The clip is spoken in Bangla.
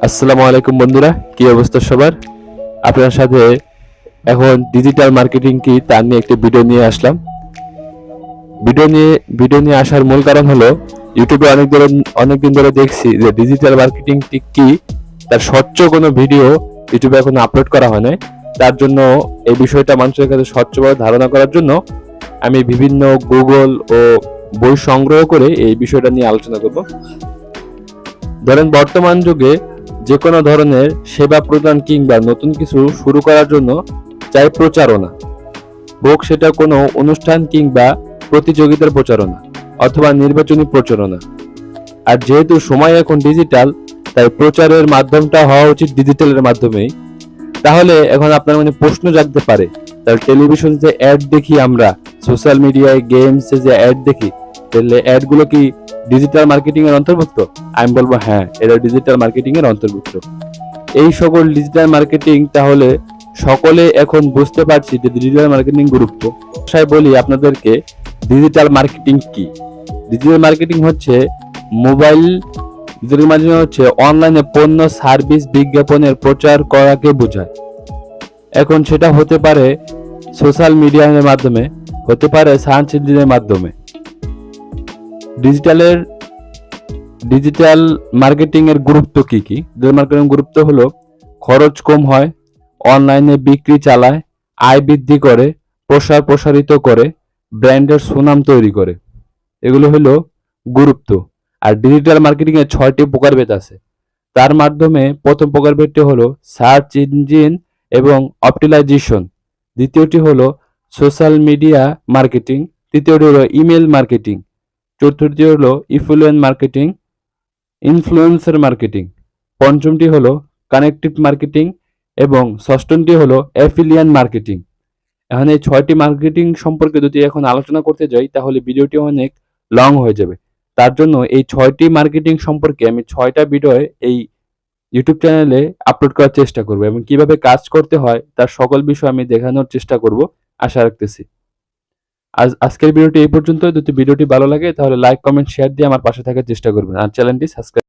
আসসালামু আলাইকুম বন্ধুরা, কি অবস্থা সবার? আপনার সাথে এখন ডিজিটাল মার্কেটিং কি তা নিয়ে একটি ভিডিও নিয়ে আসলাম। ভিডিও নিয়ে আসার মূল কারণ হলো ইউটিউবে অনেকদিন ধরে দেখছি যে ডিজিটাল মার্কেটিং কি তার স্বচ্ছ কোনো ভিডিও ইউটিউবে এখন আপলোড করা হয় না। তার জন্য এই বিষয়টা মানুষের কাছে স্বচ্ছভাবে ধারণা করার জন্য আমি বিভিন্ন গুগল ও বই সংগ্রহ করে এই বিষয়টা নিয়ে আলোচনা করব। ধরেন বর্তমান যুগে যে কোনো ধরনের সেবা প্রদান কিংবা নতুন কিছু শুরু করার জন্য চাই প্রচারণা, হোক সেটা কোনো অনুষ্ঠান কিংবা প্রতিযোগিতার প্রচারণা অথবা নির্বাচনী প্রচারণা। আর যেহেতু সময় এখন ডিজিটাল, তাই প্রচারের মাধ্যমটা হওয়া উচিত ডিজিটালের মাধ্যমেই। তাহলে এখন আপনার মনে প্রশ্ন জাগতে পারে, তাহলে টেলিভিশন যে অ্যাড দেখি আমরা, সোশ্যাল মিডিয়ায় গেমসে যে অ্যাড দেখি, তাহলে অ্যাড গুলো কি ডিজিটাল মার্কেটিং এর অন্তর্ভুক্ত? আমি বলবো হ্যাঁ, এটা ডিজিটাল মার্কেটিং এর অন্তর্ভুক্ত। এই সকল ডিজিটাল মার্কেটিং তাহলে সকলে এখন বুঝতে পারছি যে ডিজিটাল মার্কেটিং গুরুত্ব। ভাষায় বলি আপনাদেরকে, ডিজিটাল মার্কেটিং কি? ডিজিটাল মার্কেটিং হচ্ছে মোবাইল মাধ্যমে হচ্ছে অনলাইনে পণ্য সার্ভিস বিজ্ঞাপনের প্রচার করাকে বোঝায়। এখন সেটা হতে পারে সোশ্যাল মিডিয়ার মাধ্যমে, হতে পারে সার্চ ইঞ্জিনের মাধ্যমে। ডিজিটাল মার্কেটিং এর গুরুত্ব কি? ডিজিটাল মার্কেটিং গুরুত্ব হলো খরচ কম হয়, অনলাইনে বিক্রি চালায়, আয় বৃদ্ধি করে, প্রসারিত করে, ব্র্যান্ডের সুনাম তৈরি করে। এগুলো হলো গুরুত্ব। আর ডিজিটাল মার্কেটিং এর 6টি প্রকারভেদ আছে। তার মাধ্যমে প্রথম প্রকারভেদটি হলো সার্চ ইঞ্জিন এবং অপটিমাইজেশন, দ্বিতীয়টি হলো সোশ্যাল মিডিয়া মার্কেটিং, তৃতীয়টি হলো ইমেল মার্কেটিং, চতুর্থটি হলো ইনফ্লুয়েন্সার মার্কেটিং, পঞ্চমটি হলো কানেক্টিভ মার্কেটিং এবং ষষ্ঠটি হলো অ্যাফিলিয়েট মার্কেটিং। এখন এই 6টি মার্কেটিং সম্পর্কে যদি এখন আলোচনা করতে যাই তাহলে ভিডিওটি অনেক লং হয়ে যাবে। তার জন্য এই 6টি মার্কেটিং সম্পর্কে আমি 6টা ভিডিও এই ইউটিউব চ্যানেলে আপলোড করার চেষ্টা করব এবং কিভাবে কাজ করতে হয় তার সকল বিষয় আমি দেখানোর চেষ্টা করব, আশা রাখতেছি। আজকের ভিডিওটি এই পর্যন্ত। যদি ভিডিওটি ভালো লাগে তাহলে লাইক, কমেন্ট, শেয়ার দিয়ে আমার পাশে থাকার চেষ্টা করবেন আর চ্যানেলটি সাবস্ক্রাইব